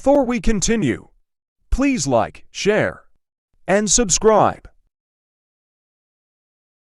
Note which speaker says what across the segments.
Speaker 1: Before we continue, please like, share, and subscribe.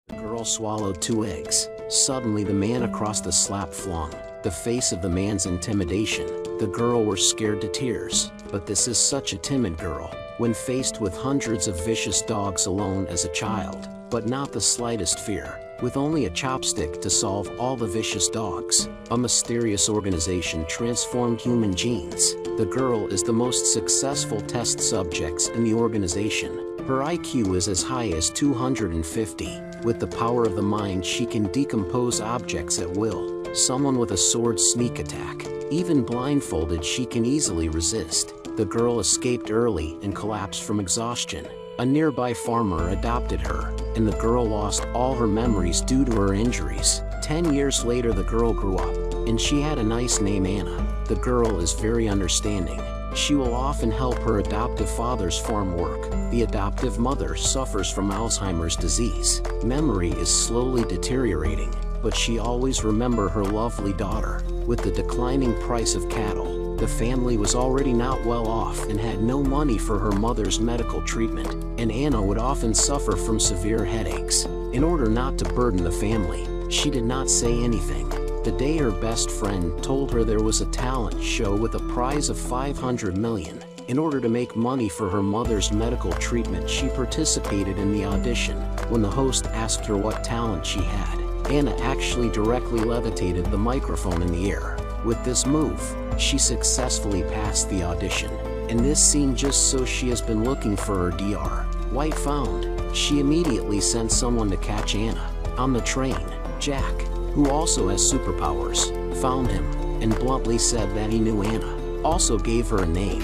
Speaker 2: The girl swallowed 2 eggs. Suddenly the man across the slab flung. The face of the man's intimidation. The girl was scared to tears. But this is such a timid girl, when faced with hundreds of vicious dogs alone as a child, but not the slightest fear. With only a chopstick to solve all the vicious dogs, a mysterious organization transformed human genes. The girl is the most successful test subjects in the organization. Her IQ is as high as 250. With the power of the mind, she can decompose objects at will. Someone with a sword sneak attack. Even blindfolded, she can easily resist. The girl escaped early and collapsed from exhaustion. A nearby farmer adopted her, and the girl lost all her memories due to her injuries. 10 years later, the girl grew up, and she had a nice name, Anna. The girl is very understanding. She will often help her adoptive father's farm work. The adoptive mother suffers from Alzheimer's disease. Memory is slowly deteriorating, but she always remembers her lovely daughter. With the declining price of cattle, the family was already not well off and had no money for her mother's medical treatment, and Anna would often suffer from severe headaches. In order not to burden the family, she did not say anything. The day her best friend told her there was a talent show with a prize of $500 million. In order to make money for her mother's medical treatment, she participated in the audition. When the host asked her what talent she had, Anna actually directly levitated the microphone in the air. With this move, she successfully passed the audition. In this scene, just so she has been looking for her Dr. White found. She immediately sent someone to catch Anna. On the train, Jack, who also has superpowers, found him, and bluntly said that he knew Anna. Also gave her a name.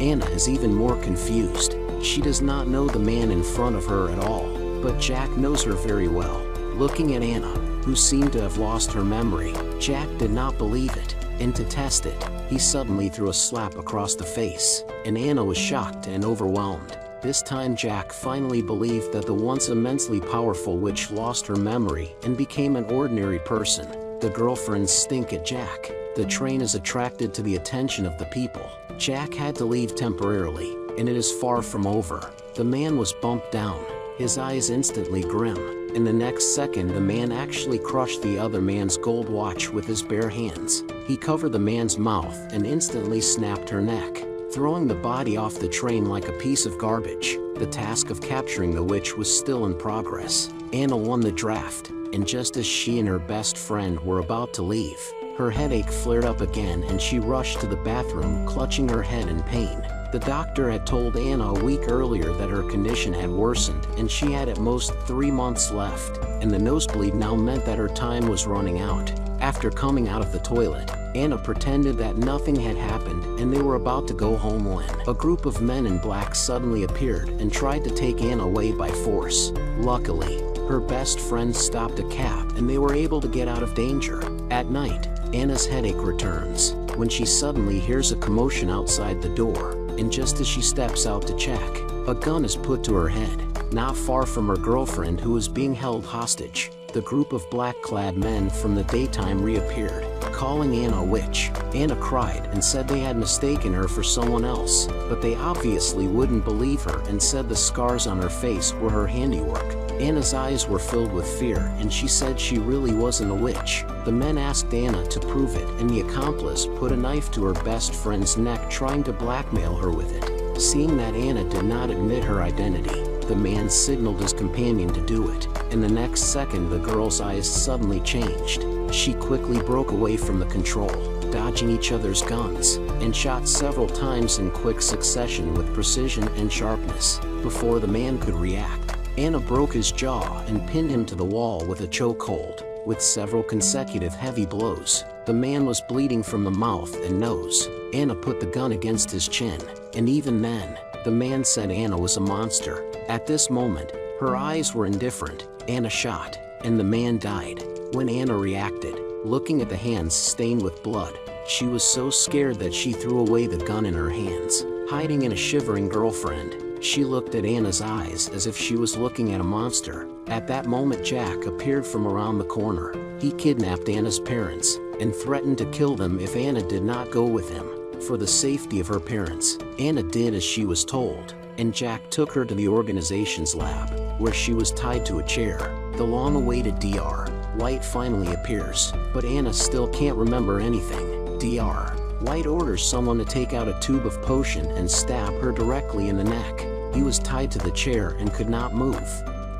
Speaker 2: Anna is even more confused. She does not know the man in front of her at all, but Jack knows her very well. Looking at Anna, who seemed to have lost her memory, Jack did not believe it, and to test it, he suddenly threw a slap across the face, and Anna was shocked and overwhelmed. This time Jack finally believed that the once immensely powerful witch lost her memory and became an ordinary person. The girlfriends stink at Jack. The train is attracted to the attention of the people. Jack had to leave temporarily, and it is far from over. The man was bumped down, his eyes instantly grim. In the next second, the man actually crushed the other man's gold watch with his bare hands. He covered the man's mouth and instantly snapped her neck, throwing the body off the train like a piece of garbage. The task of capturing the witch was still in progress. Anna won the draft, and just as she and her best friend were about to leave, her headache flared up again and she rushed to the bathroom, clutching her head in pain. The doctor had told Anna a week earlier that her condition had worsened and she had at most 3 months left, and the nosebleed now meant that her time was running out. After coming out of the toilet, Anna pretended that nothing had happened and they were about to go home when a group of men in black suddenly appeared and tried to take Anna away by force. Luckily, her best friend stopped a cab and they were able to get out of danger. At night, Anna's headache returns when she suddenly hears a commotion outside the door, and just as she steps out to check, a gun is put to her head, not far from her girlfriend who is being held hostage. The group of black-clad men from the daytime reappeared, calling Anna a witch. Anna cried and said they had mistaken her for someone else, but they obviously wouldn't believe her and said the scars on her face were her handiwork. Anna's eyes were filled with fear and she said she really wasn't a witch. The men asked Anna to prove it, and the accomplice put a knife to her best friend's neck, trying to blackmail her with it. Seeing that Anna did not admit her identity, the man signaled his companion to do it. In the next second, the girl's eyes suddenly changed. She quickly broke away from the control, dodging each other's guns, and shot several times in quick succession with precision and sharpness. Before the man could react, Anna broke his jaw and pinned him to the wall with a chokehold. With several consecutive heavy blows, the man was bleeding from the mouth and nose. Anna put the gun against his chin, and even then, the man said Anna was a monster. At this moment, her eyes were indifferent. Anna shot, and the man died. When Anna reacted, looking at the hands stained with blood, she was so scared that she threw away the gun in her hands. Hiding in a shivering girlfriend, she looked at Anna's eyes as if she was looking at a monster. At that moment, Jack appeared from around the corner. He kidnapped Anna's parents and threatened to kill them if Anna did not go with him. For the safety of her parents, Anna did as she was told, and Jack took her to the organization's lab, where she was tied to a chair. The long-awaited Dr. White finally appears, but Anna still can't remember anything. Dr. White orders someone to take out a tube of potion and stab her directly in the neck. He was tied to the chair and could not move.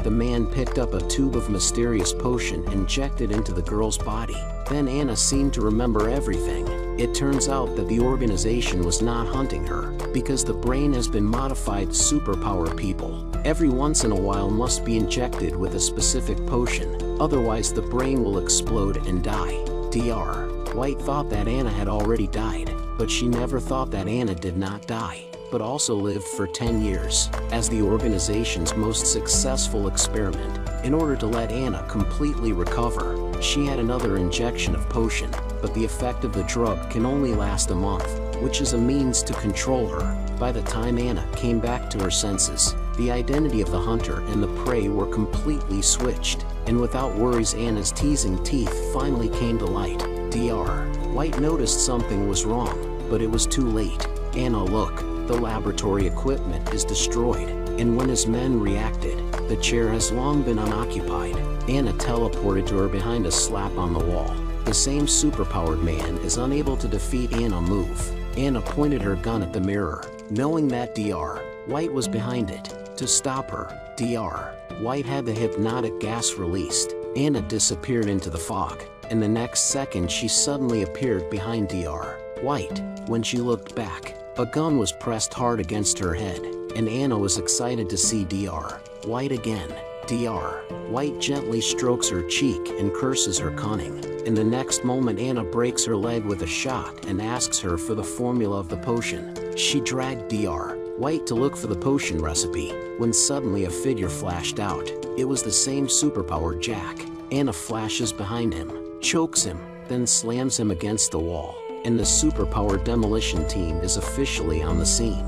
Speaker 2: The man picked up a tube of mysterious potion and injected into the girl's body. Then Anna seemed to remember everything. It turns out that the organization was not hunting her, because the brain has been modified to superpower people. Every once in a while must be injected with a specific potion, otherwise the brain will explode and die. Dr. White thought that Anna had already died, but she never thought that Anna did not die, but also lived for 10 years, as the organization's most successful experiment. In order to let Anna completely recover, she had another injection of potion, but the effect of the drug can only last a month, which is a means to control her. By the time Anna came back to her senses, the identity of the hunter and the prey were completely switched, and without worries Anna's teasing teeth finally came to light. Dr. White noticed something was wrong, but it was too late. Anna, look, the laboratory equipment is destroyed, and when his men reacted, the chair has long been unoccupied. Anna teleported to her behind a slap on the wall. The same superpowered man is unable to defeat Anna. Move. Anna pointed her gun at the mirror, knowing that Dr. White was behind it. To stop her, Dr. White had the hypnotic gas released. Anna disappeared into the fog, and the next second she suddenly appeared behind Dr. White. When she looked back, a gun was pressed hard against her head, and Anna was excited to see Dr. White again. Dr. White gently strokes her cheek and curses her cunning. In the next moment Anna breaks her leg with a shot and asks her for the formula of the potion. She dragged Dr. White to look for the potion recipe, when suddenly a figure flashed out. It was the same superpowered Jack. Anna flashes behind him, chokes him, then slams him against the wall, and the superpowered demolition team is officially on the scene.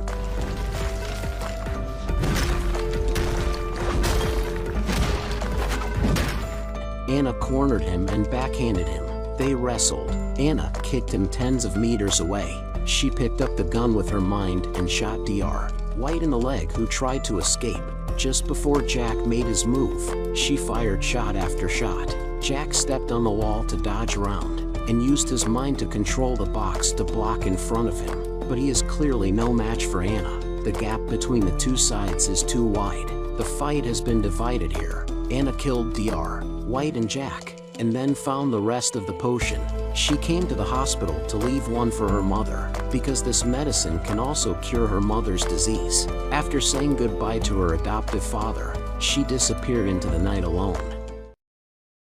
Speaker 2: Anna cornered him and backhanded him. They wrestled. Anna kicked him tens of meters away. She picked up the gun with her mind and shot Dr. White in the leg, who tried to escape. Just before Jack made his move, she fired shot after shot. Jack stepped on the wall to dodge around, and used his mind to control the box to block in front of him. But he is clearly no match for Anna. The gap between the two sides is too wide. The fight has been divided here. Anna killed Dr. White and Jack, and then found the rest of the potion. She came to the hospital to leave one for her mother, because this medicine can also cure her mother's disease. After saying goodbye to her adoptive father, she disappeared into the night alone.